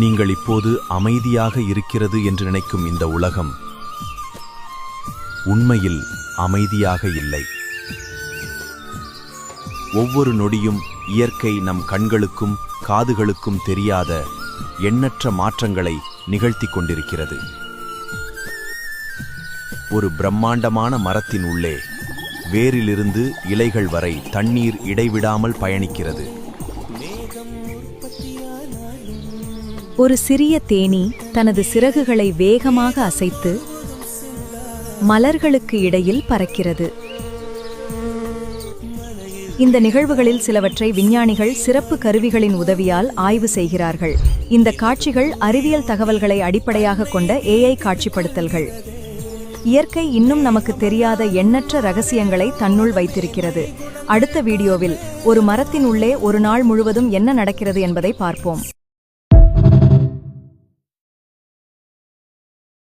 நீங்கள் இப்போது அமைதியாக இருக்கிறது என்று நினைக்கும் இந்த உலகம் உண்மையில் அமைதியாக இல்லை. ஒவ்வொரு நொடியும் இயற்கை நம் கண்களுக்கும் காதுகளுக்கும் தெரியாத எண்ணற்ற மாற்றங்களை நிகழ்த்திக் கொண்டிருக்கிறது. ஒரு பிரம்மாண்டமான மரத்தின் உள்ளே வேரிலிருந்து இலைகள் வரை தண்ணீர் இடைவிடாமல் பயணிக்கிறது. ஒரு சிறிய தேனீ தனது சிறகுகளை வேகமாக அசைத்து மலர்களுக்கு இடையில் பறக்கிறது. இந்த நிகழ்வுகளில் சிலவற்றை விஞ்ஞானிகள் சிறப்பு கருவிகளின் உதவியால் ஆய்வு செய்கிறார்கள். இந்த காட்சிகள் அறிவியல் தகவல்களை அடிப்படையாக கொண்ட AI காட்சிப்படுத்தல்கள். இயற்கை இன்னும் நமக்கு தெரியாத எண்ணற்ற ரகசியங்களை தன்னுள் வைத்திருக்கிறது. அடுத்த வீடியோவில் ஒரு மரத்தின் உள்ளே ஒரு நாள் முழுவதும் என்ன நடக்கிறது என்பதை பார்ப்போம்.